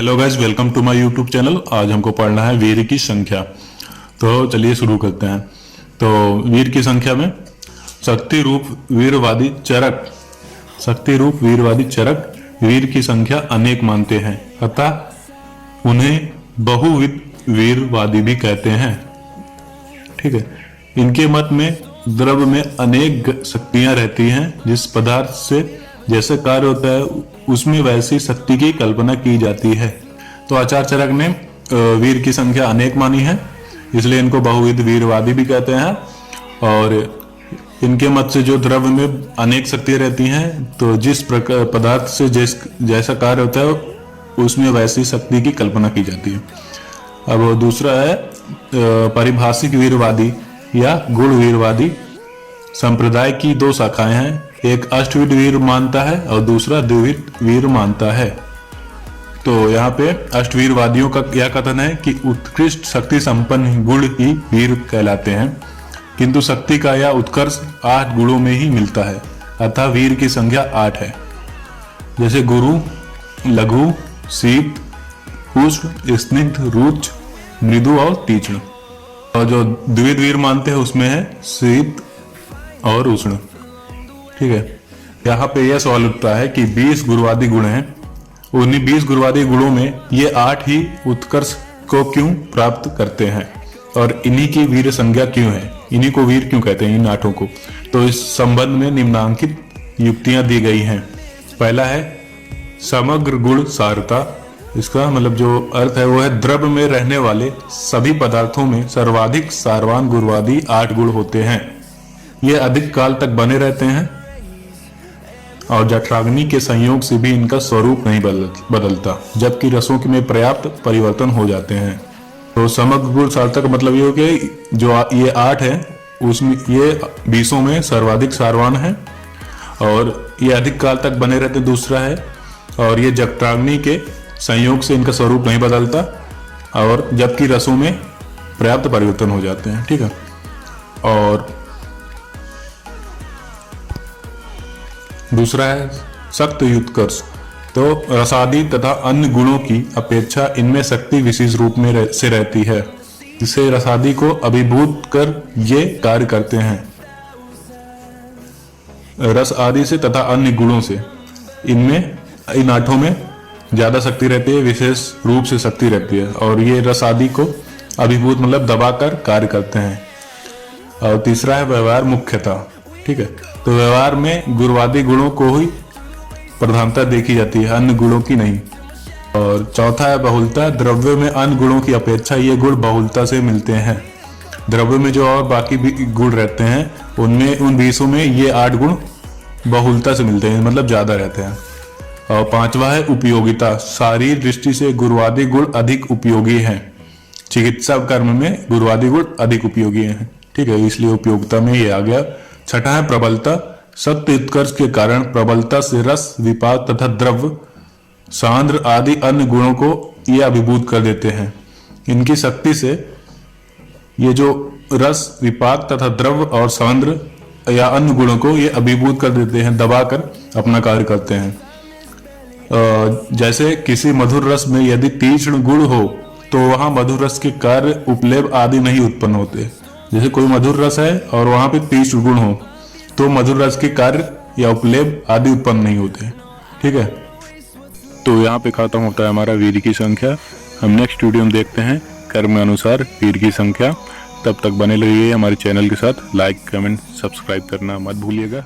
Hello guys, welcome to my YouTube channel. आज हमको पढ़ना है वीर की संख्या। तो चलिए शुरू करते हैं। तो वीर की संख्या में शक्ति रूप वीरवादी चरक वीर की संख्या अनेक मानते हैं, अतः उन्हें बहुविध वीरवादी भी कहते हैं। ठीक है। इनके मत में द्रव्य में अनेक शक्तियां रहती हैं। जिस पदार्थ से जैसे कार्य होता है उसमें वैसी शक्ति की कल्पना की जाती है। तो आचार्य चरक ने वीर की संख्या अनेक मानी है, इसलिए इनको बहुविध वीरवादी भी कहते हैं। और इनके मत से जो द्रव्य में अनेक शक्तियां रहती हैं, तो जिस प्रकार पदार्थ से जैसा कार्य होता है उसमें वैसी शक्ति की कल्पना की जाती है। अब दूसरा है पारिभाषिक वीरवादी या गुण वीरवादी। संप्रदाय की दो शाखाएं हैं, एक अष्टविध वीर मानता है और दूसरा द्विविध वीर मानता है। तो यहाँ पे अष्टवीरवादियों का यह कथन है कि उत्कृष्ट शक्ति संपन्न गुण ही वीर कहलाते हैं, किंतु शक्ति का यह उत्कर्ष 8 गुणों में ही मिलता है, अतः वीर की संख्या 8 है। जैसे गुरु, लघु, शीत, उष्ण, स्निग्ध, रुच, मृदु और तीक्ष्ण। और जो द्विविध वीर मानते हैं उसमें है शीत और उष्ण। ठीक है। यहाँ पे यह सवाल उठता है कि 20 गुरुवादी गुण हैं, उन्हीं 20 गुरुवादी गुणों में ये 8 ही उत्कर्ष को क्यों प्राप्त करते हैं और इन्हीं की वीर संज्ञा क्यों है, इन्हीं को वीर क्यों कहते हैं, इन 8 को। तो इस संबंध में निम्नांकित युक्तियां दी गई हैं। पहला है समग्र गुण सारता। इसका मतलब जो अर्थ है वो है द्रव्य में रहने वाले सभी पदार्थों में सर्वाधिक सारवान गुरुवादी 8 गुण होते हैं। ये अधिक काल तक बने रहते हैं और जठराग्नि के संयोग से भी इनका स्वरूप नहीं बदलता, जबकि रसों में पर्याप्त परिवर्तन हो जाते हैं। तो समग्र गुण सारता का मतलब ये हो कि जो ये 8 है उसमें ये 20 में सर्वाधिक सारवान है और ये अधिक काल तक बने रहते। दूसरा है और ये जठराग्नि के संयोग से इनका स्वरूप नहीं बदलता और जबकि रसों में पर्याप्त परिवर्तन हो जाते हैं। ठीक है। और दूसरा है सख्त उत्कर्ष। तो रसादी तथा अन्य गुणों की अपेक्षा इनमें शक्ति विशेष रूप में से रहती है, जिसे रसादी को अभिभूत कर ये कार्य करते हैं। रस आदि से तथा अन्य गुणों से इन 8 में ज्यादा शक्ति रहती है, विशेष रूप से शक्ति रहती है और ये रस आदि को अभिभूत मतलब दबाकर कार्य करते हैं। और तीसरा है व्यवहार मुख्यता। ठीक है। तो व्यवहार में गुरुवादी गुणों को ही प्रधानता देखी जाती है, अन्य गुणों की नहीं। और चौथा है बहुलता। द्रव्य में अन्य गुणों की अपेक्षा ये गुण बहुलता से मिलते हैं। द्रव्य में जो और बाकी भी गुण रहते हैं उनमें उन 20 में ये 8 गुण बहुलता से मिलते हैं, मतलब ज्यादा रहते हैं। और पांचवा है उपयोगिता। शारीरिक दृष्टि से गुरुवादी गुण अधिक उपयोगी हैं, चिकित्सा कर्म में गुरुवादी गुण अधिक उपयोगी हैं। ठीक है, इसलिए उपयोगिता में ये आ गया। छठा है प्रबलता। सख्त उत्कर्ष के कारण प्रबलता से रस, विपाक तथा द्रव्य, सांद्र आदि अन्य गुणों को ये अभिभूत कर देते हैं। इनकी शक्ति से ये जो रस, विपाक तथा द्रव्य और सांद्र या अन्य गुणों को ये अभिभूत कर देते हैं, दबाकर अपना कार्य करते हैं। जैसे किसी मधुर रस में यदि तीक्ष्ण गुण हो तो वहां मधुर रस के कार्य उपलेप आदि नहीं उत्पन्न होते। जैसे कोई मधुर रस है और वहां पे तीक्ष्ण गुण हो तो मधुर रस के कार्य या उपलेप आदि उत्पन्न नहीं होते। ठीक है। तो यहाँ पे खत्म होता है हमारा वीर की संख्या। हम नेक्स्ट वीडियो में देखते हैं कर्म अनुसार वीर की संख्या। तब तक बने रहिए हमारे चैनल के साथ। लाइक, कमेंट, सब्सक्राइब करना मत भूलिएगा।